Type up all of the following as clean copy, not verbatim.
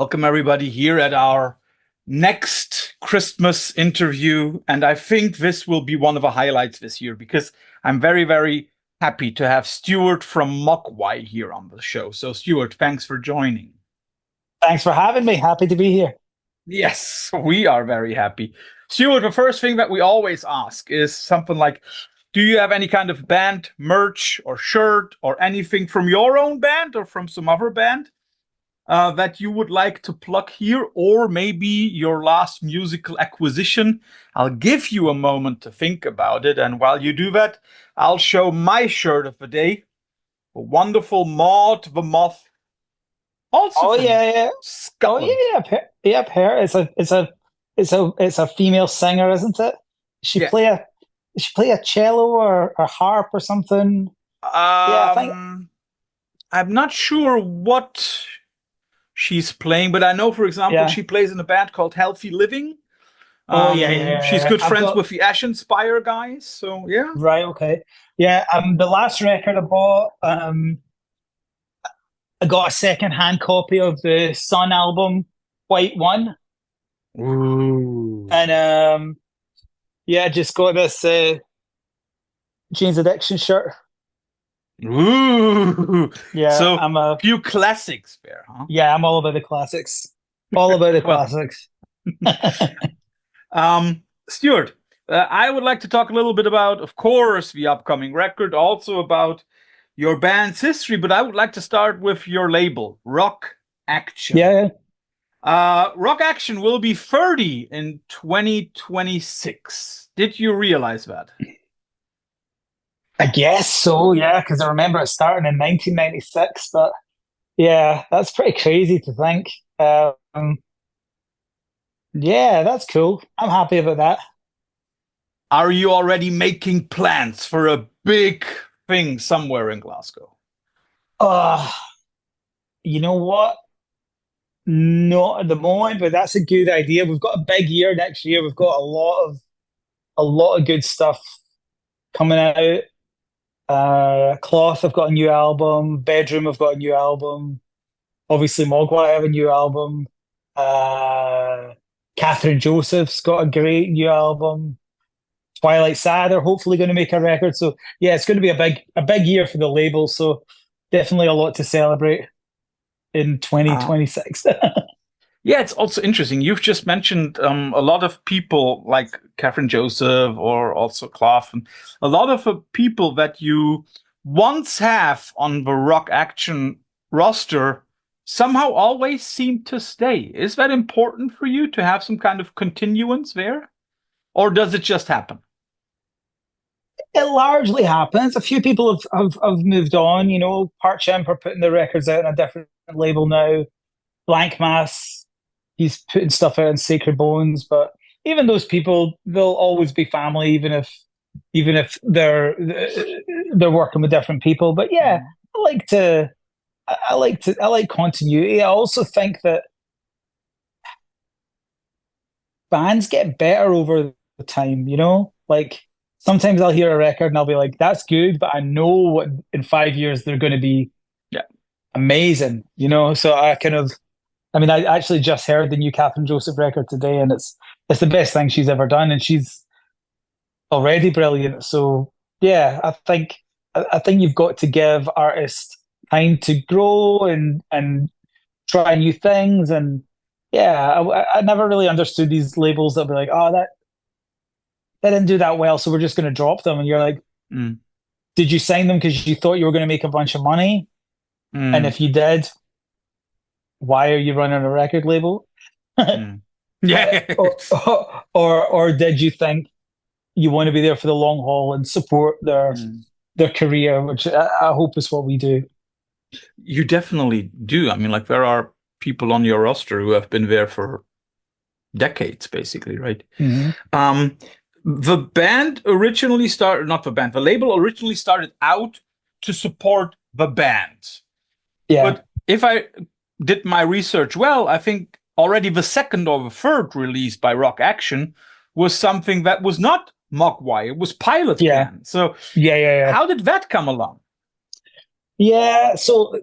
Welcome, everybody, here at our next Christmas interview. And I think this will be one of the highlights this year because I'm very, very happy to have Stuart from Mogwai here on the show. So, Stuart, thanks for joining. Thanks for having me. Happy to be here. Yes, we are very happy. Stuart, the first thing that we always ask is something like, do you have any kind of band merch or shirt or anything from your own band or from some other band that you would like to plug here, or maybe your last musical acquisition? I'll give you a moment to think about it. And while you do that, I'll show my shirt of the day, a wonderful Maud the Moth, also Oh from yeah, yeah. Oh Scotland. yeah. Her. It's a female singer, isn't it? She Yeah. play a she play a cello or harp or something. Yeah, I think. I'm not sure what she's playing, but I know, for example, Yeah. she plays in a band called Healthy Living. Oh yeah. She's good I've friends got with the Ash Inspire guys. So yeah. right. Okay. Yeah. The last record I bought. I got a second-hand copy of the Sun album, White One, Ooh. and yeah, I just got this Jane's Addiction shirt. Ooh. Yeah, So I'm a few classics there, huh? Yeah, I'm all about the classics. All about the Well, classics. Stuart, I would like to talk a little bit about, of course, the upcoming record, also about your band's history, but I would like to start with your label, Rock Action. Yeah, Rock Action will be 30 in 2026. Did you realize that? I guess so. Yeah, because I remember it starting in 1996. But yeah, that's pretty crazy to think. Yeah, that's cool. I'm happy about that. Are you already making plans for a big thing somewhere in Glasgow? Uh, you know what? Not at the moment, but that's a good idea. We've got a big year next year. We've got a lot of good stuff coming out. Cloth, I've got a new album. Bedroom, I've got a new album. Obviously, Mogwai have a new album. Uh, Catherine Joseph's got a great new album. Twilight Sad are hopefully going to make a record. So yeah, it's going to be a big year for the label. So definitely a lot to celebrate in Uh, 2026. yeah, it's also interesting. You've just mentioned a lot of people like Catherine Joseph or also Clough, and a lot of people that you once have on the Rock Action roster somehow always seem to stay. Is that important for you to have some kind of continuance there? Or does it just happen? It largely happens. A few people have moved on. Part Chimp are putting their records out on a different label now. Blank Mass, he's putting stuff out on Sacred Bones, but even those people, they'll always be family, even if they're working with different people. But yeah, Mm. I like continuity. I also think that bands get better over the time. Like sometimes I'll hear a record and I'll be like, "That's good," but I know what in 5 years they're going to be Yeah. amazing. So I actually just heard the new Catherine Joseph record today, and it's the best thing she's ever done, and she's already brilliant. So yeah, I think you've got to give artists time to grow and try new things. And yeah, I never really understood these labels that be like, oh, that they didn't do that well, so we're just going to drop them. And you're like, Mm. did you sign them because you thought you were going to make a bunch of money? And Mm. if you did, why are you running a record label? Mm. Yeah. or, or did you think you want to be there for the long haul and support their Mm. their career, which I hope is what we do. You definitely do. I mean, like there are people on your roster who have been there for decades, basically, right? Hmm. Um, the band originally started, not the band, the label originally started out to support the band. Yeah, But if I did my research well, I think already the second or the third release by Rock Action was something that was not Mogwai, it was Pilot yeah, Can. So yeah. how did that come along? Yeah, so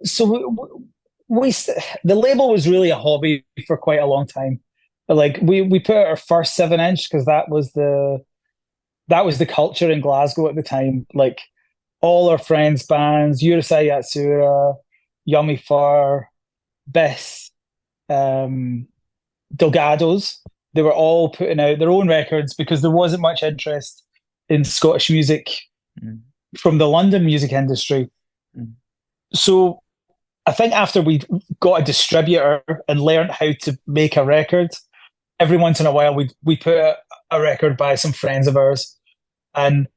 the label was really a hobby for quite a long time. Like we put out our first 7 inch because that was the culture in Glasgow at the time. Like all our friends' bands, Urusai Yatsura, Yummy Fur, Biss, um, Delgados, they were all putting out their own records because there wasn't much interest in Scottish music Mm. from the London music industry. Mm. So I think after we got a distributor and learned how to make a record, every once in a while we put a record by some friends of ours, and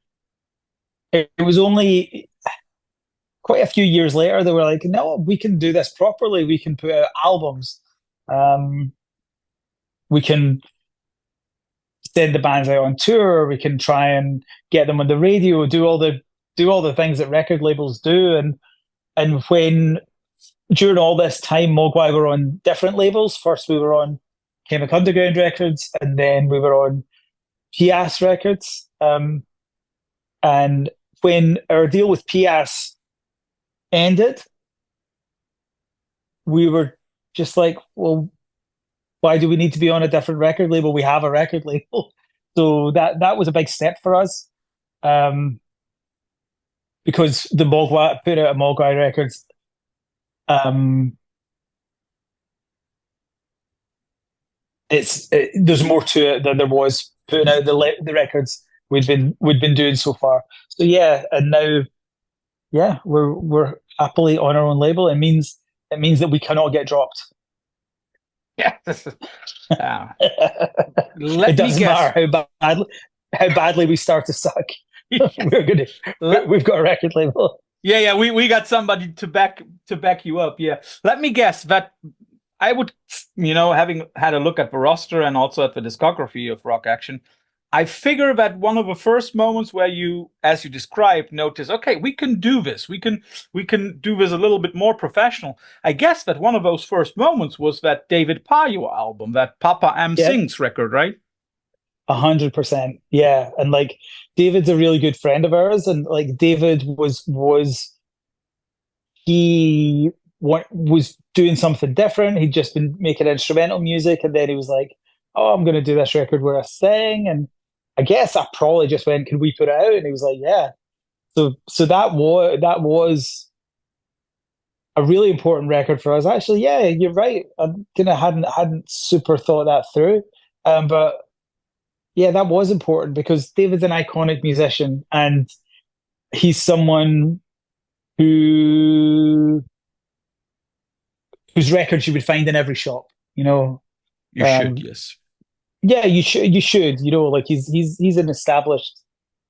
it was only quite a few years later they were like, "No, we can do this properly. We can put out albums. Um, we can send the bands out on tour. We can try and get them on the radio. Do all the things that record labels do." And when during all this time, Mogwai were on different labels. First, we were on Chemic Underground Records, and then we were on Pias Records. And when our deal with Pias ended, we were just like, well, why do we need to be on a different record label? We have a record label. So that was a big step for us. Because the Mogwai put out a Mogwai Records. Um, there's more to it than there was putting out the records we'd been doing so far. So yeah, and now yeah, we're happily on our own label. It means that we cannot get dropped. Yeah. Uh, It let me doesn't guess. matter how badly we start to suck. We're gonna Let, we've got a record label. yeah. We got somebody to back you up. Yeah. Let me guess that I would, having had a look at the roster and also at the discography of Rock Action, I figure that one of the first moments where you, as you described, notice, okay, we can do this. We can do this a little bit more professional. I guess that one of those first moments was that David Payo album, that Papa M Yeah, Sings record, right? 100%. Yeah, and like David's a really good friend of ours, and like David was he was doing something different. He'd just been making instrumental music, and then he was like, "Oh, I'm going to do this record where I sing." And I guess I probably just went, "Can we put it out?" And he was like, "Yeah." So that was a really important record for us. Actually, yeah, you're right. I kind of hadn't super thought that through, but yeah, that was important because David's an iconic musician, and he's someone who whose records you would find in every shop. You know, You should, um, yes. yeah, you should. You should. Like he's an established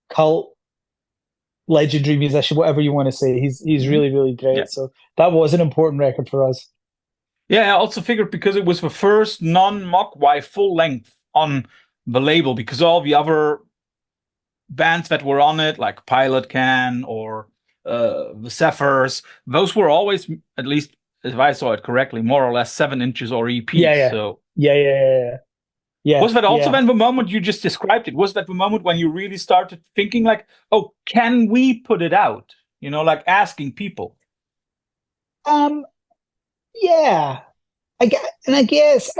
cult, legendary musician, whatever you want to say. He's Hmm. really really Yeah. great. So that was an important record for us. Yeah, I also figured because it was the first non-Mogwai full length on the label, because all the other bands that were on it, like Pilot Can or the Zephyrs, those were always, at least if I saw it correctly, more or less 7 inches or Yeah, EPs. yeah, So yeah, yeah, yeah, yeah, was that also yeah. then the moment you just described it? Was that the moment when you really started thinking like, oh, can we put it out? Like asking people. Um, yeah. I guess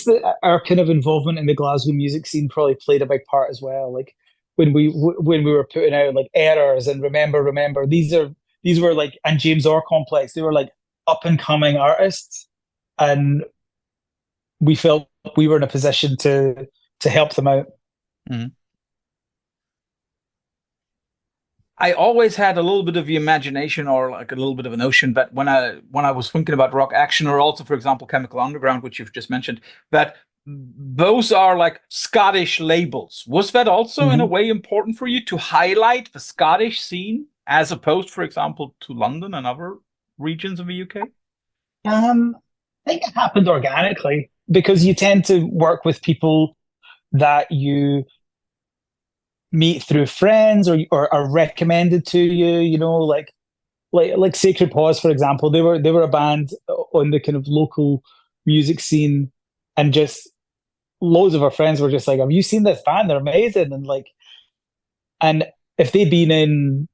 that our kind of involvement in the Glasgow music scene probably played a big part as well. Like when we were putting out like Errors and Remember, these were like, and James Orr Complex, they were like up and coming artists, and we felt we were in a position to help them out. Mhm. I always had a little bit of the imagination or like a little bit of a notion that when I was thinking about Rock Action or also, for example, Chemical Underground, which you've just mentioned, that those are like Scottish labels. Was that also in a Mhm. way important for you to highlight the Scottish scene as opposed, for example, to London and other regions of the UK? I think it happened organically because you tend to work with people that you meet through friends or are recommended to you. Like Sacred Paws, for example. They were a band on the kind of local music scene, and just loads of our friends were just like, "Have you seen this band? They're amazing!" And if they'd been in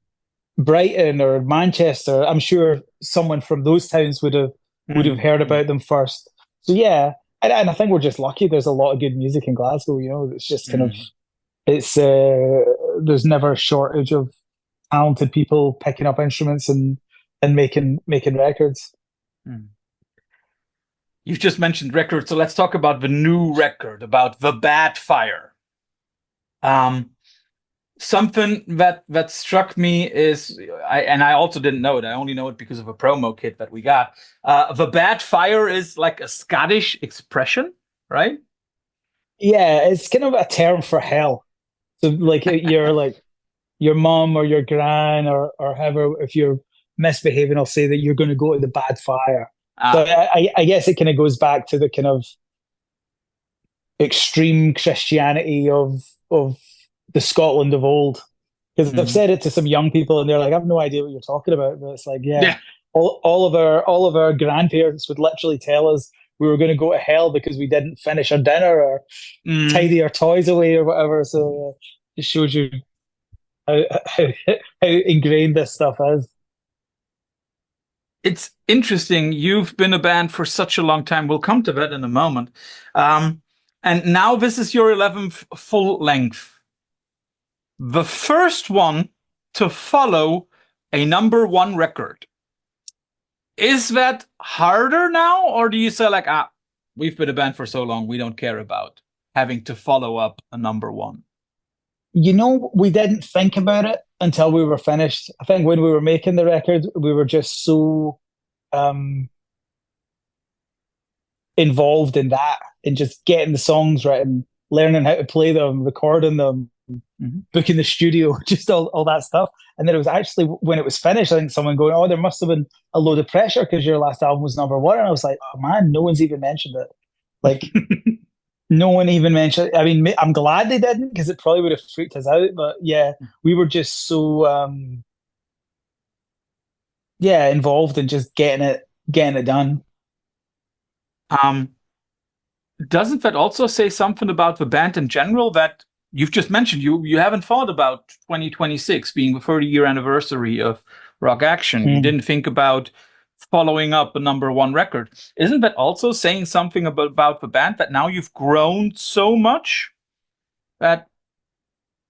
Brighton or Manchester, I'm sure someone from those towns would have would have Mm, heard mm, about them first. So yeah, and I think we're just lucky. There's a lot of good music in Glasgow. You know, it's just kind of mm, it's there's never a shortage of talented people picking up instruments and making records. mm. You've just mentioned records, so let's talk about the new record, about the Bad Fire. Um, Something that struck me is, I also didn't know it. I only know it because of a promo kit that we got. The Bad Fire is like a Scottish expression, right? Yeah, it's kind of a term for hell. So like you're like your mom or your gran or whoever, if you're misbehaving, I'll say that you're going to go to the bad fire. So Ah, I guess it kind of goes back to the kind of extreme Christianity of the Scotland of old. Because I've mhm. said it to some young people and they're like, I have no idea what you're talking about. But it's like, yeah, Yeah. all of our grandparents would literally tell us we were going to go to hell because we didn't finish our dinner or Mm. tidy our toys away or whatever. So it shows you how, how how ingrained this stuff is. It's interesting. You've been a band for such a long time. We'll come to that in a moment. Um, and now this is your 11th full length. The first one to follow a number one record. Is that harder now, or do you say like, we've been a band for so long, we don't care about having to follow up a number one? You know, we didn't think about it until we were finished. I think when we were making the record, we were just so um, involved in that and just getting the songs written, learning how to play them, recording them, Mhm. booking the studio, just all that stuff. And then it was actually when it was finished, I think someone going, "Oh, there must have been a load of pressure because your last album was number one." And I was like, "Oh man, no one's even mentioned it." Like no one even mentioned. I mean, I'm glad they didn't because it probably would have freaked us out. But yeah, we were just so yeah involved in just getting it done. um, doesn't that also say something about the band in general that you've just mentioned? You haven't thought about 2026 being the 30-year anniversary of Rock Action. You Mm. didn't think about following up a number one record. Isn't that also saying something about the band that now you've grown so much that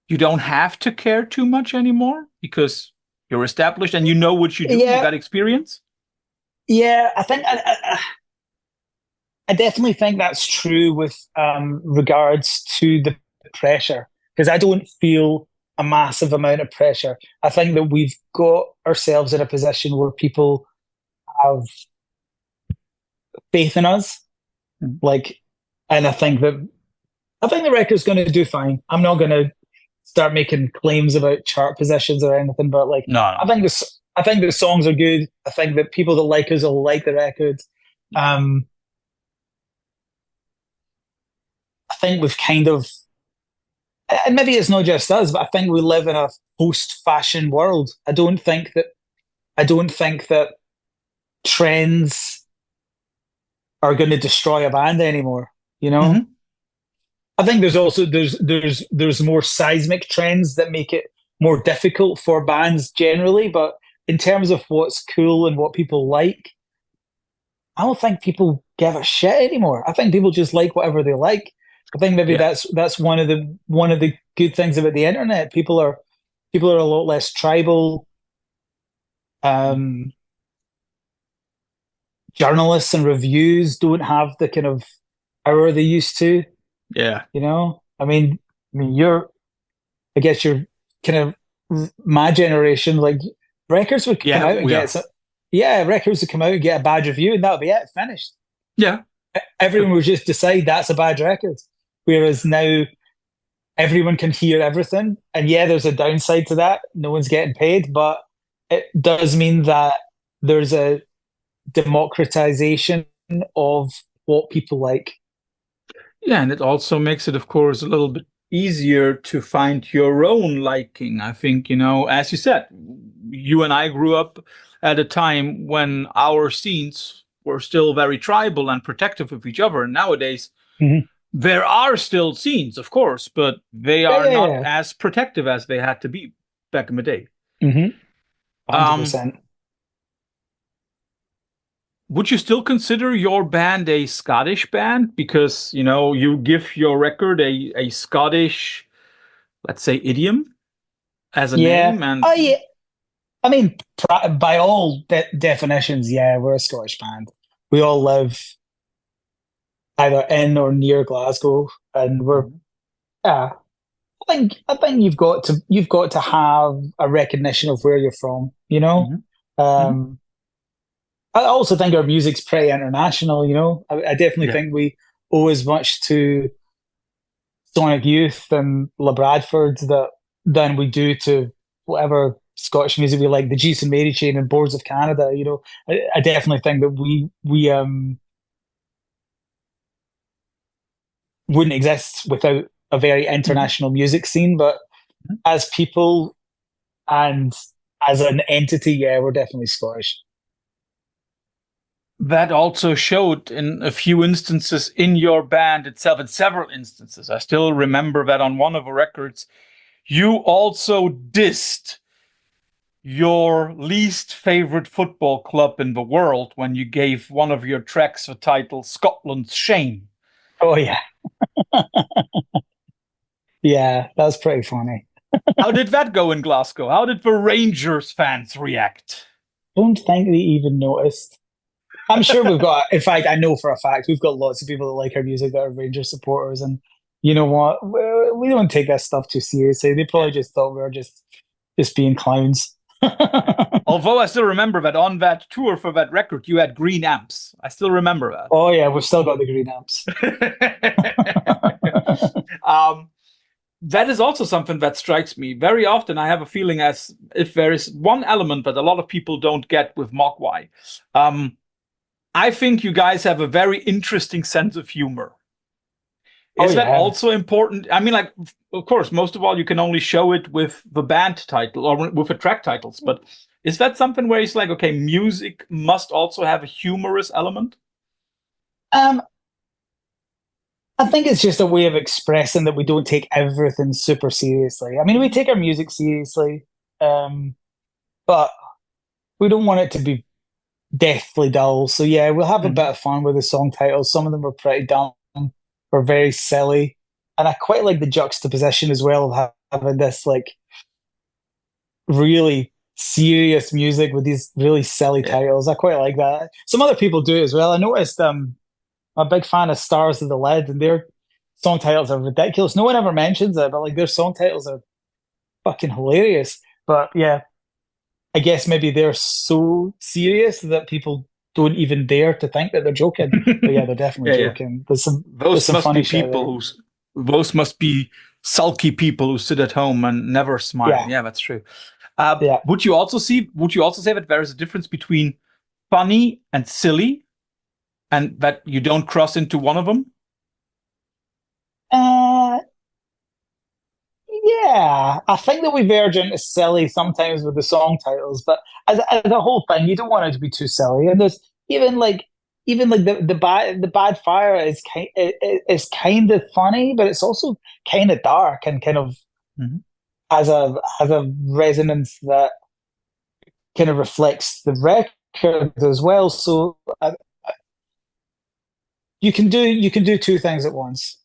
you don't have to care too much anymore because you're established and you know what you do? You Yeah, got experience. yeah. I definitely think that's true with regards to the pressure because I don't feel a massive amount of pressure. I think that we've got ourselves in a position where people have faith in us, Mhm. like, and I think the record's going to do fine. I'm not going to start making claims about chart positions or anything, but like, No, no. I think the songs are good. I think that people that like us will like the record. Um, I think we've kind of and maybe it's not just us, but I think we live in a post-fashion world. I don't think that trends are going to destroy a band anymore. You know, Hmm. I think there's also there's more seismic trends that make it more difficult for bands generally, but in terms of what's cool and what people like, I don't think people give a shit anymore. I think people just like whatever they like. I think maybe Yeah. that's one of the good things about the internet. People are a lot less tribal. Um, Journalists and reviews don't have the kind of power they used to. Yeah. You know, I mean, I guess you're kind of my generation. Like records would come Yeah. out and We get are. some, yeah, records would come out and get a bad review, and that'll be it, finished. Yeah. Everyone would just decide that's a bad record. Whereas now everyone can hear everything. And yeah, there's a downside to that. No one's getting paid, but it does mean that there's a democratization of what people like. Yeah, and it also makes it, of course, a little bit easier to find your own liking. I think, as you said, you and I grew up at a time when our scenes were still very tribal and protective of each other. And nowadays, Mhm. there are still scenes, of course, but they Yeah, are yeah, not yeah. as protective as they had to be back in the day. Mm-hmm. Um, 100%. would you still consider your band a Scottish band? Because, you know, you give your record a Scottish, let's say, idiom as a Yeah. name. And Oh, yeah. I mean, by all definitions, yeah, we're a Scottish band. We all live either in or near Glasgow, and we're Mhm, yeah. I think you've got to have a recognition of where you're from. mhm, mhm. Um, I also think our music's pretty international. I definitely Yeah. think we owe as much to Sonic Youth and La Bradford than we do to whatever Scottish music we like, the Juice and Mary Chain and Boards of Canada. I definitely think that we wouldn't exist without a very Mhm, international music scene. But mhm. as people and as an entity, yeah, we're definitely Scottish. That also showed in a few instances in your band itself, in several instances. I still remember that on one of the records, you also dissed your least favorite football club in the world when you gave one of your tracks the title Scotland's Shame. Oh yeah, yeah, that's pretty funny. How did that go in Glasgow? How did the Rangers fans react? Don't think they even noticed. I'm sure we've got. In fact, I know for a fact we've got lots of people that like our music that are Rangers supporters, and you know what? We don't take this stuff too seriously. They Yeah. probably just thought we were just being clowns. Yeah. Although I still remember that on that tour for that record, you had green amps. I still remember Oh yeah, we've still got the green amps. that. That is also something that strikes me. Very often, I have a feeling as if there is one element that a lot of people don't get with Mogwai. Um, I think you guys have a very interesting sense of humor. Oh Is that yeah. also important? I mean, like, of course, most of all, you can only show it with the band title or with the track titles. But is that something where it's like, okay, music must also have a humorous element? Um, I think it's just a way of expressing that we don't take everything super seriously. I mean, we Mhm. take our music seriously, um, but we don't want it to be deathly dull. So yeah, we'll have a bit Mhm. of fun with the song titles. Some of them are pretty dumb or very silly, and I quite like the juxtaposition as well of having this like really serious music with these really silly Yeah. titles. I quite like that. Some other people do it as well. I noticed I'm a big fan of Stars of the Lead, and their song titles are ridiculous. No one ever mentions it, but like their song titles are fucking hilarious. But yeah, I guess maybe they're so serious that people don't even dare to think that they're joking. But yeah, they're definitely Yeah, yeah. joking. There's Those some must be funny shit people there. those must be sulky people who sit at home and never smile. Yeah, Yeah, that's true. yeah. Would you also say that there is a difference between funny and silly and that you don't cross into one of them? Uh, yeah, I think that we verge into silly sometimes with the song titles, but as a whole thing, you don't want it to be too silly. And there's even like the bad fire is kind of funny, but it's also kind of dark and kind of Mhm. has a resonance that kind of reflects the record as well. So you can do two things at once.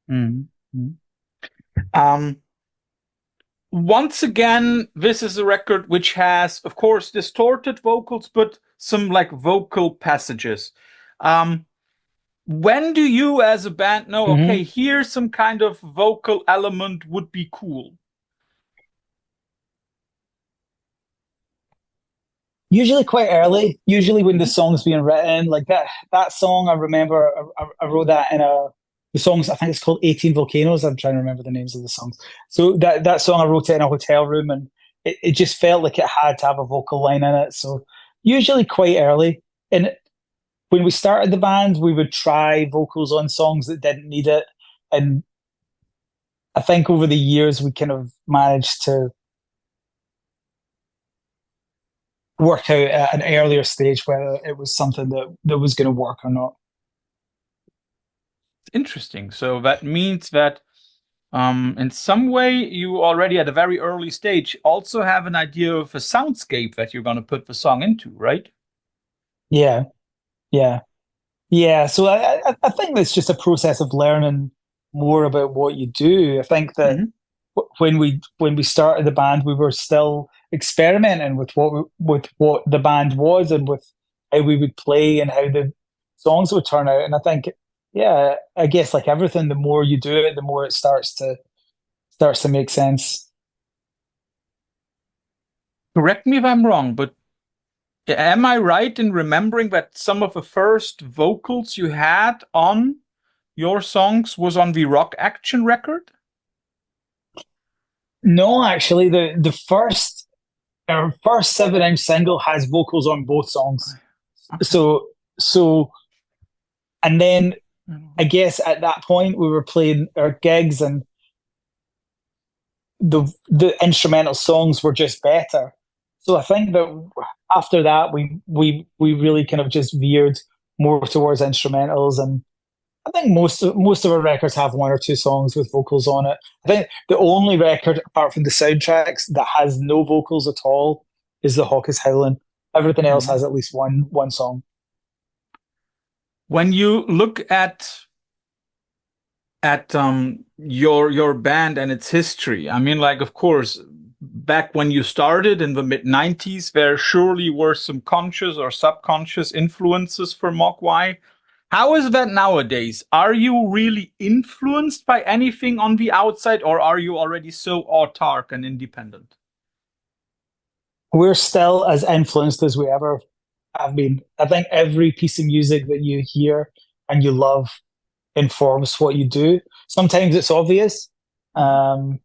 Mhm. Mhm. Um, Once again, this is a record which has, of course, distorted vocals, but some like vocal passages. Um, when do you, as a band, know, okay, Mhm. here's some kind of vocal element would be cool? Usually quite early. Usually when the Mhm. song's being written, like that song. I remember I wrote that in the songs. I think it's called 18 Volcanoes. I'm trying to remember the names of the songs. So that song I wrote it in a hotel room, and it just felt like it had to have a vocal line in it. So usually quite early. And when we started the band, we would try vocals on songs that didn't need it, and I think over the years we kind of managed to work out at an earlier stage whether it was something that was going to work or not. Interesting. So that means that in some way you already at a very early stage also have an idea of a soundscape that you're going to put the song into, right? Yeah. Yeah. Yeah. So I think it's just a process of learning more about what you do. I think that Hmm. when we started the band, we were still experimenting with with what the band was and with how we would play and how the songs would turn out. And I think, yeah, I guess like everything, the more you do it, the more it starts to make sense. Correct me if I'm wrong, but am I right in remembering that some of the first vocals you had on your songs was on the Rock Action record? No, actually, our first 7-inch single has vocals on both songs. Okay. So so and then I guess at that point we were playing our gigs and the instrumental songs were just better. So I think that after that we really kind of just veered more towards instrumentals, and I think most of our records have one or two songs with vocals on it. I think the only record apart from the soundtracks that has no vocals at all is The Hawk is Howling. Everything else Mhm. has at least one song. When you look at your band and its history, I mean, like, of course, back when you started in the mid 90s, there surely were some conscious or subconscious influences for Mogwai. How is that nowadays? Are you really influenced by anything on the outside, or are you already so autark and independent? We're still as influenced as we ever have been. I think every piece of music that you hear and you love informs what you do. Sometimes it's obvious. Mhm. Um,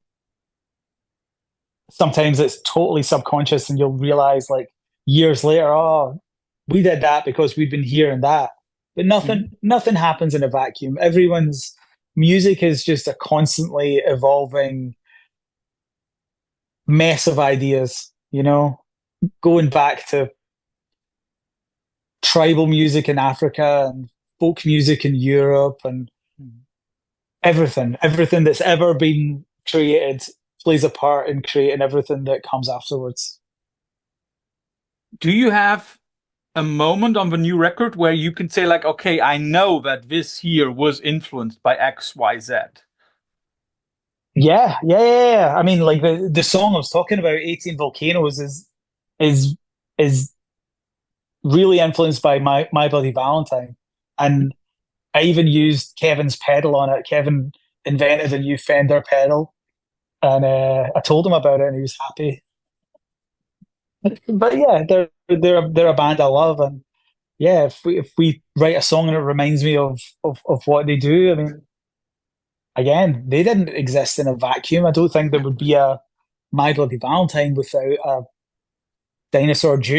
Sometimes it's totally subconscious, and you'll realize like years later, oh, we did that because we've been hearing that. But Mhm. nothing happens in a vacuum. Everyone's music is just a constantly evolving mess of ideas, going back to tribal music in Africa and folk music in Europe and Mhm. everything that's ever been created plays a part in creating everything that comes afterwards. Do you have a moment on the new record where you can say, like, okay, I know that this here was influenced by X, Y, Z? Yeah. I mean, like the song I was talking about, 18 Volcanoes, is is really influenced by My Bloody Valentine. And I even used Kevin's pedal on it. Kevin invented a new Fender pedal, and I told him about it, and he was happy. But yeah, they're a band I love, and yeah, if we write a song and it reminds me of what they do, I mean, again, they didn't exist in a vacuum. I don't think there Yeah. would be a My Bloody Valentine without a Dinosaur Jr.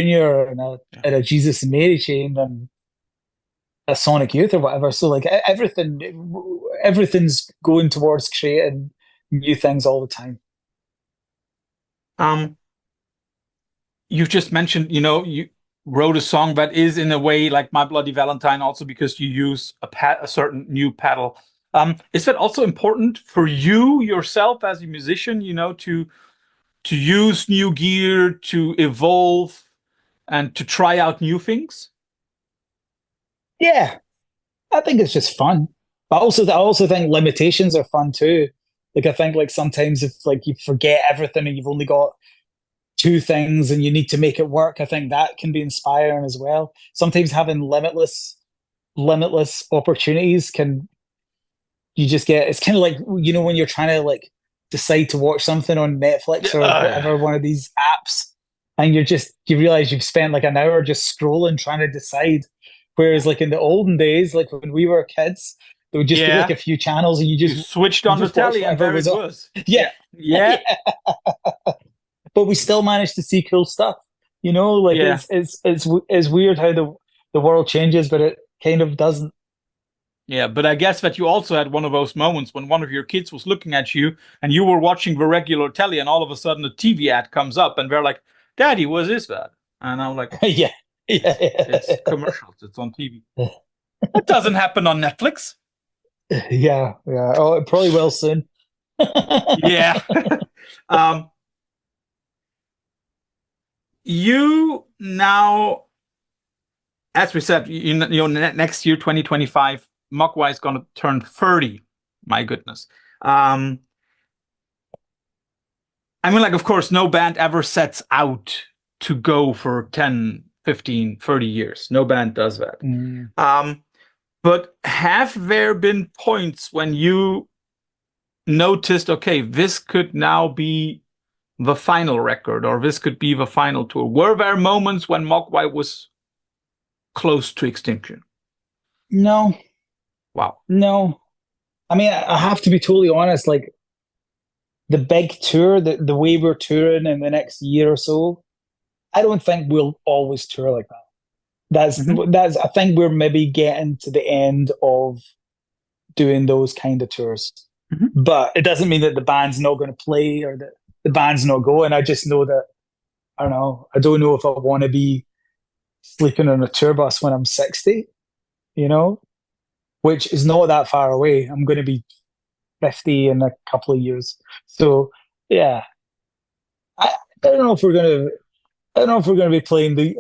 Yeah. and a Jesus and Mary chain and a Sonic Youth or whatever. So like everything's going towards creating new things all the time. Um, you just mentioned, you wrote a song that is in a way like My Bloody Valentine, also because you use a certain new pedal. Is that also important for you yourself as a musician, to use new gear, to evolve, and to try out new things? Yeah, I think it's just fun. But I also think limitations are fun too. Like I think like sometimes if like you forget everything and you've only got two things and you need to make it work, I think that can be inspiring as well. Sometimes having limitless opportunities can you just get it's kind of like when you're trying to like decide to watch something on Netflix or Yeah. whatever one of these apps, and you realize you've spent like an hour just scrolling trying to decide. Whereas like in the olden days, like when we were kids, there would just be like Yeah. a few channels and You switched you on the just watch telly and whatever there was it on. was. Yeah. Yeah. Yeah. Yeah. But we still managed to see cool stuff. Like Yeah. it's weird how the world changes, but it kind of doesn't. Yeah, but I guess that you also had one of those moments when one of your kids was looking at you and you were watching the regular telly, and all of a sudden a TV ad comes up and they're like, "Daddy, what is that?" And I'm like, Yeah. it's Yeah. commercials, it's on TV. That doesn't happen on Netflix. Yeah. Oh, it probably will soon. Yeah. um, you now as we said, next year, 2025, Mogwai is going to turn 30. My goodness. I mean, like, of course, no band ever sets out to go for 10, 15, 30 years. No band does that. Mm. But have there been points when you noticed, okay, this could now be the final record, or this could be the final tour? Were there moments when Mogwai was close to extinction? No, Wow. no. I mean, I have to be totally honest. Like the big tour, the way we're touring in the next year or so, I don't think we'll always tour like that. Hmm. That's. I think we're maybe getting to the end of doing those kind of tours. Hmm. But it doesn't mean that the band's not going to play or that the band's not going. I just know that I don't know. I don't know if I want to be sleeping on a tour bus when I'm 60. You know, which is not that far away. I'm going to be 50 in a couple of years. So yeah, I don't know if we're going to. I don't know if we're going to be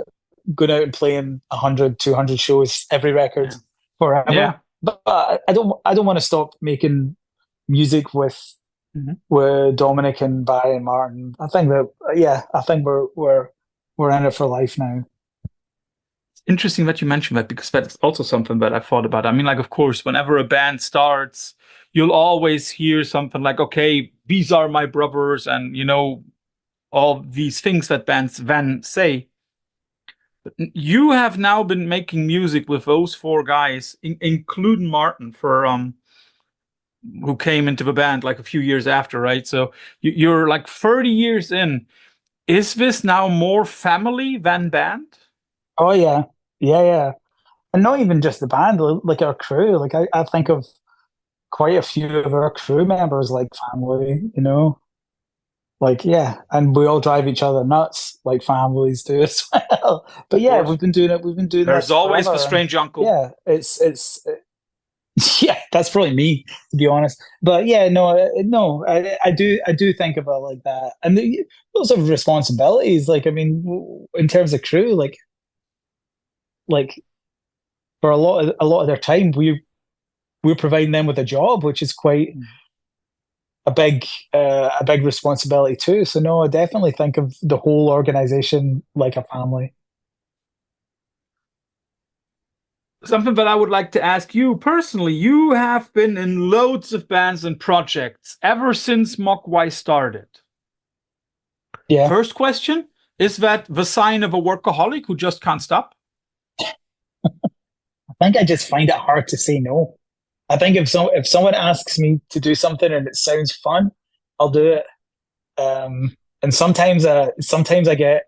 going out and playing 100, 200 shows every record Yeah. forever. Yeah. But I don't want to stop making music Hmm. with Dominic and Barry and Martin. I think that yeah, I think we're in it for life now. Interesting that you mentioned that, because that's also something that I thought about. I mean, like, of course, whenever a band starts, you'll always hear something like, okay, these are my brothers, and, all these things that bands then say. But you have now been making music with those four guys, including Martin, for who came into the band like a few years after, right? So you're like 30 years in. Is this now more family than band? Oh yeah, yeah. And not even just the band, like our crew. Like I think of quite a few of our crew members like family, you know? Like, yeah, and we all drive each other nuts like families do as well. But Of yeah, course. we've been doing There's this always the forever. And strange uncle. yeah, yeah, that's probably me, to be honest. But yeah, no, I do think about it like that. And those are responsibilities. Like, I mean, in terms of crew, like for a lot of their time, we're providing them with a job, which is quite a big a big responsibility too. So no, I definitely think of the whole organization like a family. Something that I would like to ask you personally. You have been in loads of bands and projects ever since Mogwai started. Yeah, First question, is that the sign of a workaholic who just can't stop? I think I just find it hard to say no. I think if someone asks me to do something and it sounds fun, I'll do it. And sometimes I get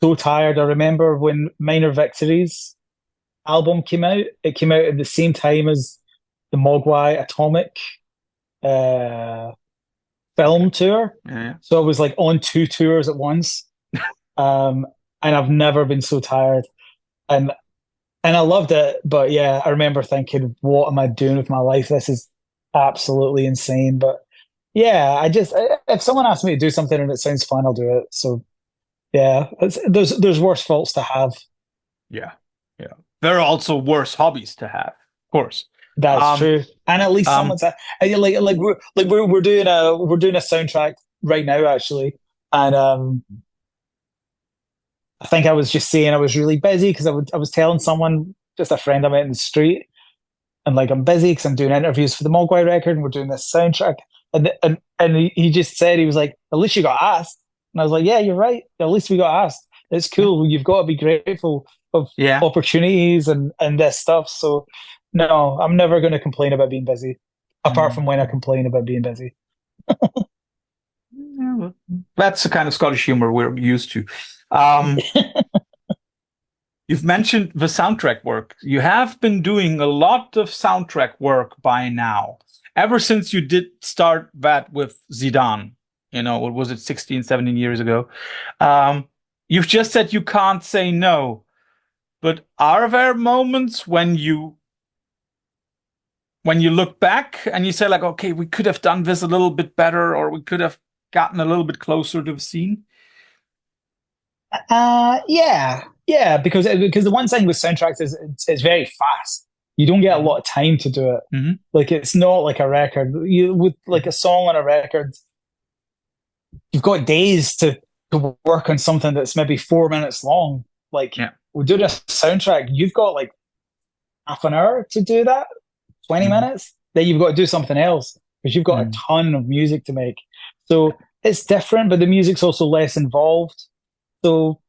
so tired. I remember when Minor Victories album came out. It came out at the same time as the Mogwai Atomic uh, film tour. Yeah. So I was like on two tours at once. Um, and I've never been so tired. And I loved it, but yeah, I remember thinking, what am I doing with my life? This is absolutely insane. But yeah, if someone asks me to do something and it sounds fun, I'll do it. So yeah, there's worse faults to have. Yeah. Yeah. There are also worse hobbies to have, of course. That's Um, true. And at least um, someone's we're doing a soundtrack right now actually, and I think I was just saying I was really busy because I was telling someone, just a friend I met in the street, and like I'm busy because I'm doing interviews for the Mogwai record and we're doing this soundtrack. And he just said, he was like, at least you got asked. And I was like, yeah, you're right. At least we got asked. It's cool. You've got to be grateful of yeah. opportunities and this stuff. So no, I'm never going to complain about being busy, apart Mm. from when I complain about being busy. Yeah, that's the kind of Scottish humor we're used to. Um, you've mentioned the soundtrack work. You have been doing a lot of soundtrack work by now, ever since you did start that with Zidane. What was it, 16, 17 years ago? Um, you've just said you can't say no, but are there moments when you look back and you say like, okay, we could have done this a little bit better, or we could have gotten a little bit closer to the scene? Yeah. Yeah, because the one thing with soundtracks is it's very fast. You don't get a Hmm. lot of time to do it. Hmm. Like it's not like a record. You with like a song on a record, you've got days to work on something that's maybe 4 minutes long. Like Yeah. we do a soundtrack, you've got like half an hour to do that, 20 Hmm. minutes. Then you've got to do something else because you've got a Hmm. ton of music to make. So it's different, but the music's also less involved. So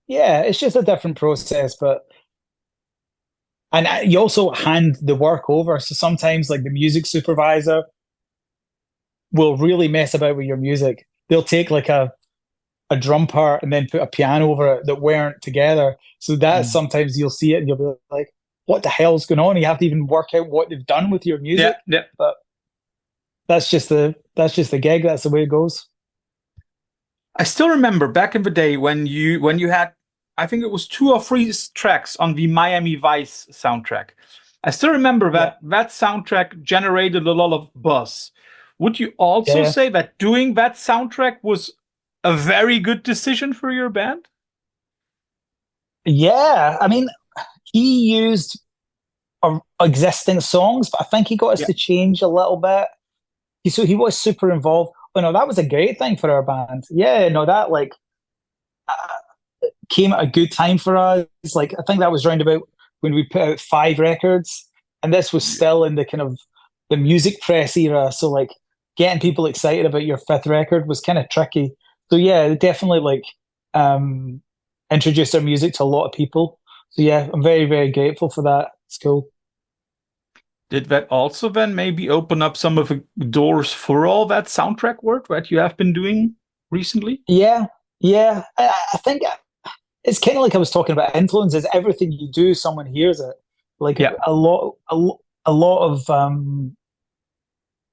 yeah, it's just a different process. But and you also hand the work over. So sometimes like the music supervisor will really mess about with your music. They'll take like a drum part and then put a piano over it that weren't together. So that Hmm. sometimes you'll see it and you'll be like, what the hell's going on? You have to even work out what they've done with your Yeah. music. Yeah. But that's just the gig. That's the way it goes. I still remember back in the day when you had, I think it was two or three tracks on the Miami Vice soundtrack. I still remember Yeah. that soundtrack generated a lot of buzz. Would you also Yeah. say that doing that soundtrack was a very good decision for your band? Yeah. I mean, he used existing songs, but I think he got us Yeah. to change a little bit. So he was super involved. But no, that was a great thing for our band. Yeah, no, that like came at a good time for us. Like I think that was round about when we put out 5 records, and this was Yeah. still in the kind of the music press era. So like getting people excited about your fifth record was kind of tricky. So yeah, it definitely like um introduced our music to a lot of people. So yeah, I'm very, very grateful for that. It's cool. Did that also then maybe open up some of the doors for all that soundtrack work that you have been doing recently? Yeah, yeah. I think it's kind of like I was talking about influences. Everything you do, someone hears it. Like Yeah. a lot of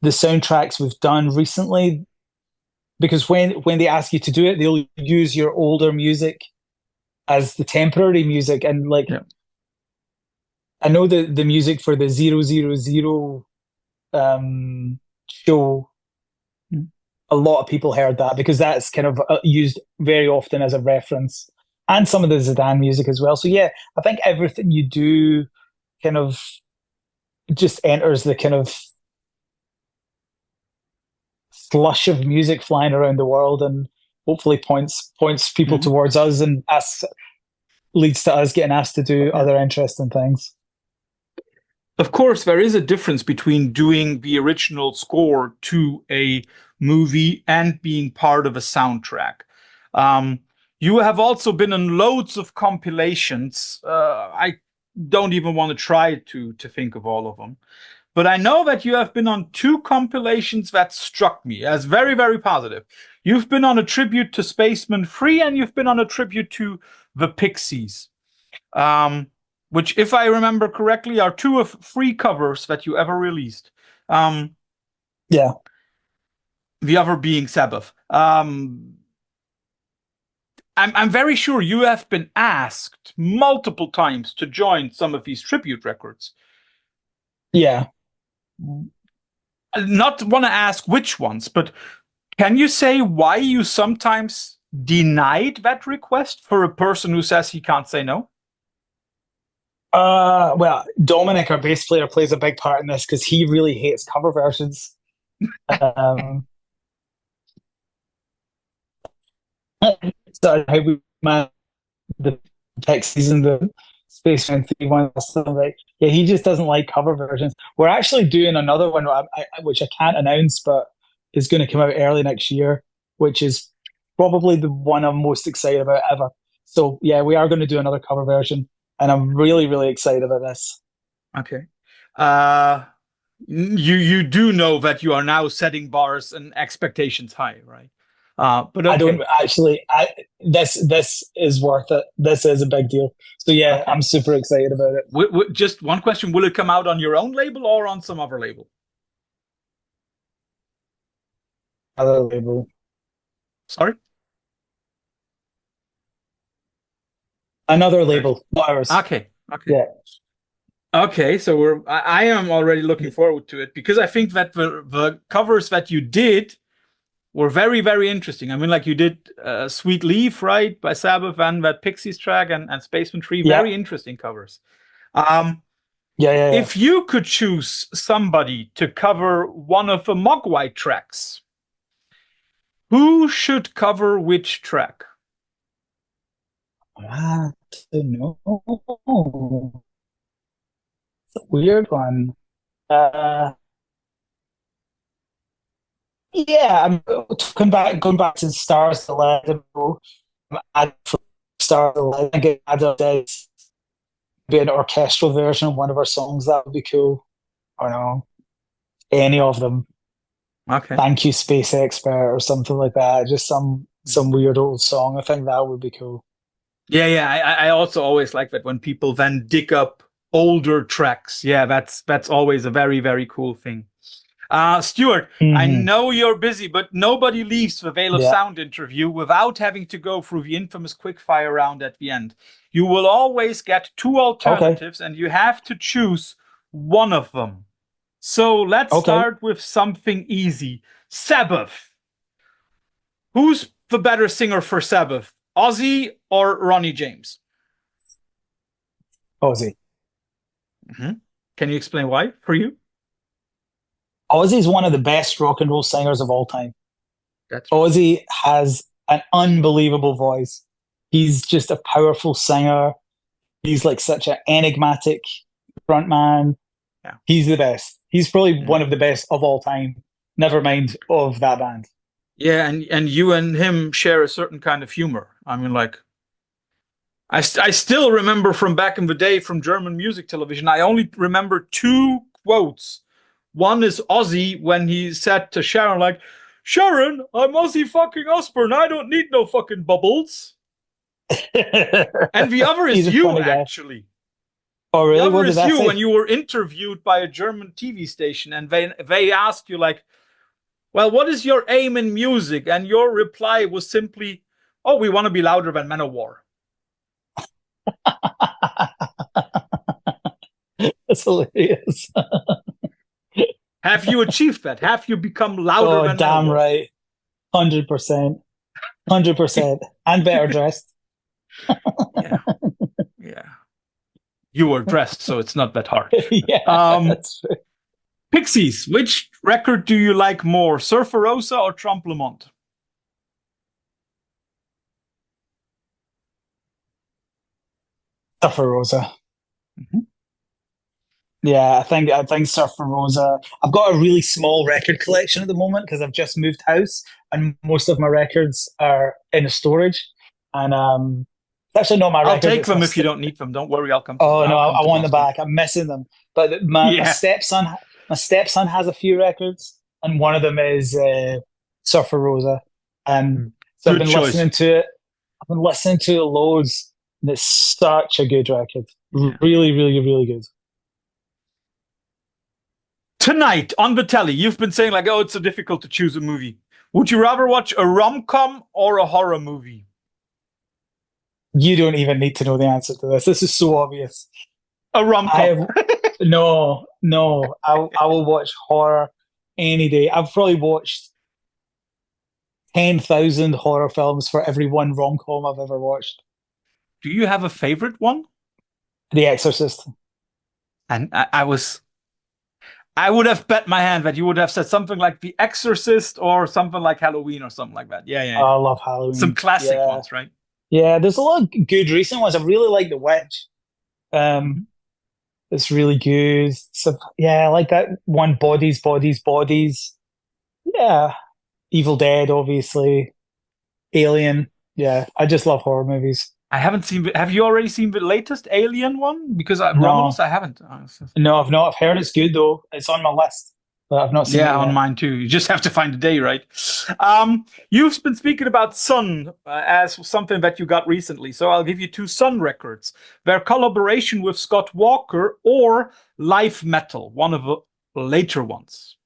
the soundtracks we've done recently, because when they ask you to do it, they'll use your older music as the temporary music. And like Yeah. I know the music for the 000 show, Mm. a lot of people heard that because that's kind of used very often as a reference, and some of the Zidane music as well. So yeah, I think everything you do kind of just enters the kind of slush of music flying around the world, and hopefully points people Mhm. towards us, and us leads to us getting asked to do Yeah. other interesting things. Of course, there is a difference between doing the original score to a movie and being part of a soundtrack. Um, you have also been in loads of compilations. I don't even want to try to think of all of them. But I know that you have been on two compilations that struck me as very, very positive. You've been on a tribute to Spaceman 3 and you've been on a tribute to the Pixies, um, which, if I remember correctly, are two of three covers that you ever released. Um, Yeah, the other being Sabbath. I'm very sure you have been asked multiple times to join some of these tribute records. yeah. Not want to ask which ones, but can you say why you sometimes denied that request for a person who says he can't say no? Well, Dominic, our bass player, plays a big part in this because he really hates cover versions. Um, so how we manage the Pixies and the Space Jam 3 one. So like, yeah, he just doesn't like cover versions. We're actually doing another one, which I can't announce, but is going to come out early next year, which is probably the one I'm most excited about ever. So yeah, we are going to do another cover version, and I'm really, really excited about this. Okay. Uh, you do know that you are now setting bars and expectations high, right? But I don't okay, actually. This is worth it. This is a big deal. So yeah, okay. I'm super excited about it. Just one question: will it come out on your own label or on some other label? Other label, Sorry. another There's- label, not ours. Okay. Okay. Yeah, Okay. So I am already looking forward to it because I think that the covers that you did were very, very interesting. I mean, like you did Sweet Leaf, right, by Sabbath, and that Pixies track and Spaceman Tree, Yeah, very interesting covers. Um, yeah, yeah, yeah. if you could choose somebody to cover one of the Mogwai tracks, who should cover which track? I don't know. It's a weird one. Uh, yeah, I'm going back to Stars the Legend. Add Stars the Legend. I get added be an orchestral version of one of our songs. That would be cool. I don't know any of them. Okay. Thank you, Space Expert, or something like that. Just some weird old song. I think that would be cool. Yeah, yeah. I also always like that when people then dig up older tracks. Yeah, that's always a very, very cool thing. Stuart, I Hmm. know you're busy, but nobody leaves the Veil of Yeah. Sound interview without having to go through the infamous quickfire round at the end. You will always get two Okay. alternatives, and you have to choose one of them. So let's Okay. start with something easy. Sabbath. Who's the better singer for Sabbath? Ozzy or Ronnie James? Ozzy. Mhm. Can you explain why for you? Ozzy's one of the best rock and roll singers of all time. That's true. Ozzy has an unbelievable voice. He's just a powerful singer. He's like such an enigmatic frontman. Yeah. He's the best. He's probably Yeah. one of the best of all time. Never mind of that band. Yeah, and you and him share a certain kind of humor. I mean, like I still remember from back in the day from German music television. I only remember two quotes. One is Ozzy when he said to Sharon, like, "Sharon, I'm Ozzy fucking Osbourne. I don't need no fucking bubbles." And the other He's is a you, funny guy. actually. Oh, The really? other What did is that you when say? you were interviewed by a German TV station, and they asked you like, "Well, what is your aim in music?" And your reply was simply, "Oh, we want to be louder than Manowar." That's hilarious. Have you achieved that? Have you become louder Oh, than damn Manowar? right. 100%. 100%. And better dressed. Yeah, yeah. You were dressed, so it's not that hard. Yeah, Um, that's true. Pixies, which record do you like more, Surfer Rosa or Trompe Le Monde? Surfer Rosa. Mhm. Yeah, I think Surfer Rosa. I've got a really small record collection at the moment because I've just moved house and most of my records are in storage. And it's actually not my I'll records, take it's my them if you don't need them. Don't worry, I'll come to oh no, I'll come I to want the Boston. back. I'm missing them. But Yeah. my stepson has a few records, and one of them is Surfer Rosa. And so I've Good been choice. listening to it. I've been listening to it loads, and it's such a good record. Yeah. Really, really, really good. Tonight on the telly, you've been saying like, "Oh, it's so difficult to choose a movie." Would you rather watch a rom-com or a horror movie? You don't even need to know the answer to this. This is so obvious. A I rom-com. have no, no. I will watch horror any day. I've probably watched 10,000 horror films for every one rom com I've ever watched. Do you have a favorite one? The Exorcist. And I would have bet my hand that you would have said something like The Exorcist or something like Halloween or something like that. Yeah, yeah, yeah. I love Some Halloween. classic Yeah. ones, right? Yeah, there's a lot of good recent ones. I really like The Witch. Um, Mhm. it's really good. So, yeah, I like that one. Bodies, Bodies, Bodies. Yeah. Evil Dead, obviously. Alien. Yeah, I just love horror movies. I haven't seen. Have you already seen the latest Alien one? Because Romulus, No, I haven't. no, I've not. I've heard it's good though. It's on my list, but I've not seen it Yeah, on yet. mine too. You just have to find a day, right? You've been speaking about Sun as something that you got recently, so I'll give you two Sun records: their collaboration with Scott Walker or Live Metal, one of the later ones.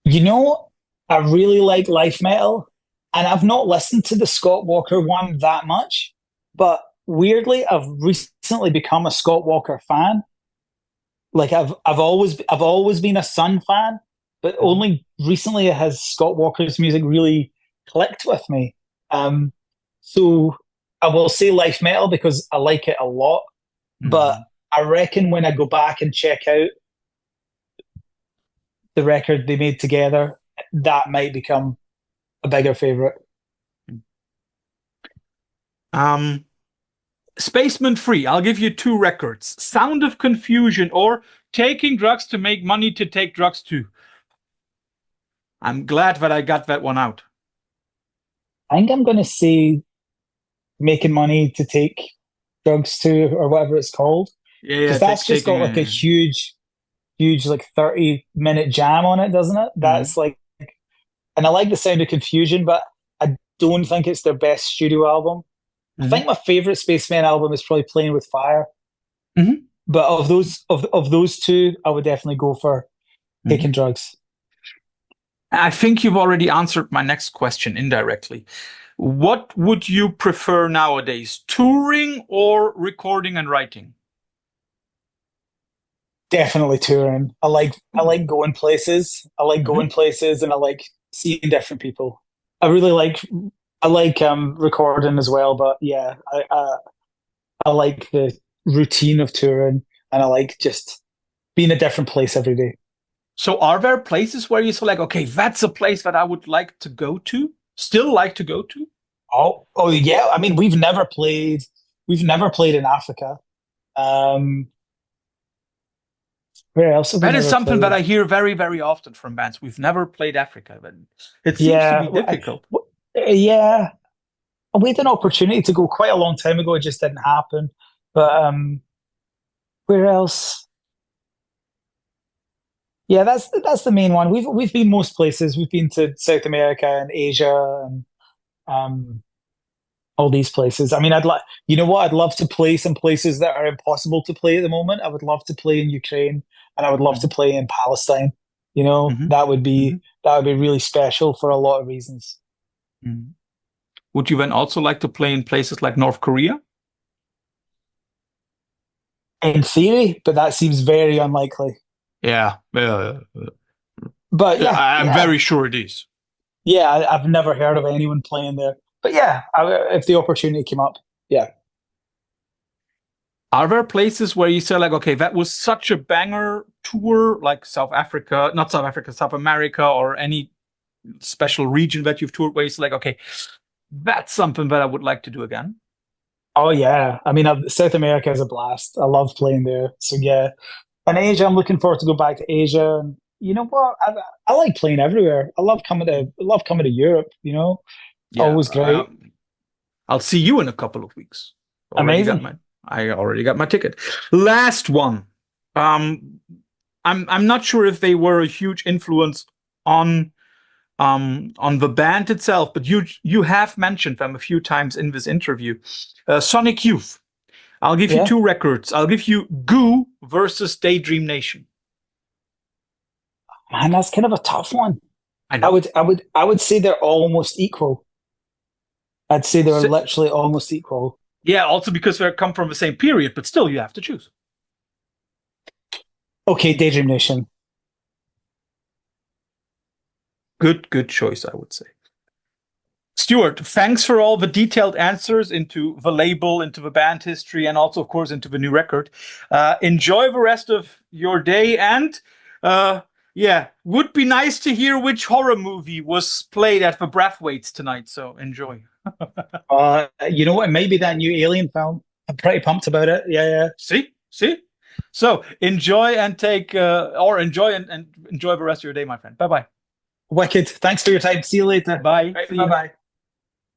You know, I really like Life Metal, and I've not listened to the Scott Walker one that much, but weirdly, I've recently become a Scott Walker fan. Like I've always been a Sun fan, but Mhm. only recently has Scott Walker's music really clicked with me. Um, so I will say Life Metal because I like it a lot, but Mhm. I reckon when I go back and check out the record they made together, that might become a bigger favorite. Um, Spaceman Free. I'll give you two records: Sound of Confusion or Taking Drugs to Make Money to Take Drugs Too. I'm glad that I got that one out. I think I'm going to say making money to take drugs to or whatever it's called Yeah, yeah, because that's just taking got like a a. huge like 30-minute jam on it, doesn't it? That's Mhm. like, and I like the Sound of Confusion, but I don't think it's their best studio album. I think Mhm. my favorite Spaceman album is probably Playing with Fire. Mhm. But of those two, I would definitely go for Mhm. Taking Drugs. I think you've already answered my next question indirectly. What would you prefer nowadays, touring or recording and writing? Definitely touring. I like going places. I like Mhm. going places and I like seeing different people. I really like recording as well, but yeah, I like the routine of touring and I like just being a different place every day. So, are there places where you feel like, okay, that's a place that I would like to go to, still like to go to? Oh yeah. I mean, we've never played in Africa. Um, where else have we That is never something that played? I hear very, very often from bands. We've never played Africa, but it seems to Yeah, be difficult. yeah. We had an opportunity to go quite a long time ago. It just didn't happen. But where else? Yeah, that's the main one. We've been most places. We've been to South America and Asia and um, all these places. I mean, I'd like, you know what? I'd love to play some places that are impossible to play at the moment. I would love to play in Ukraine and I would love to Mhm. play in Palestine. You know, Mhm. that would be Mhm. that would be really special for a lot of reasons. Mhm. Would you then also like to play in places like North Korea? In theory, but that seems very unlikely. Yeah, But yeah, I'm yeah, very sure it is. yeah. I've never heard of anyone playing there. But yeah, if the opportunity came up, yeah. Are there places where you say like, okay, that was such a banger tour, like South Africa, not South Africa, South America, or any special region that you've toured where you say like, okay, that's something that I would like to do again? Oh yeah. I mean, South America is a blast. I love playing there. So yeah, and Asia, I'm looking forward to go back to Asia. And you know what? I like playing everywhere. I love coming to Europe. You know, Yeah, always great. I'll see you in a couple of weeks. Already got Amazing. my, I already got my ticket. Last one. Um, I'm not sure if they were a huge influence on on the band itself, but you have mentioned them a few times in this interview. Sonic Youth. I'll give you Yeah, two records. I'll give you Goo versus Daydream Nation. man, that's kind of a tough one. I I know. would, I would, I would say they're almost equal. I'd say they're Si- literally almost equal. yeah, also because they come from the same period, but still you have to choose. Okay, Daydream Nation. Good choice, I would say. Stuart, thanks for all the detailed answers into the label, into the band history, and also, of course, into the new record. Enjoy the rest of your day, and uh, yeah, would be nice to hear which horror movie was played at the Braithwaites tonight. So enjoy. You know what? It might be that new Alien film. I'm pretty pumped about it. Yeah, yeah. See. So enjoy and take, or enjoy and enjoy the rest of your day, my friend. Bye bye. Wicked. Thanks for your time. See you later. Bye. Right, See bye you. bye.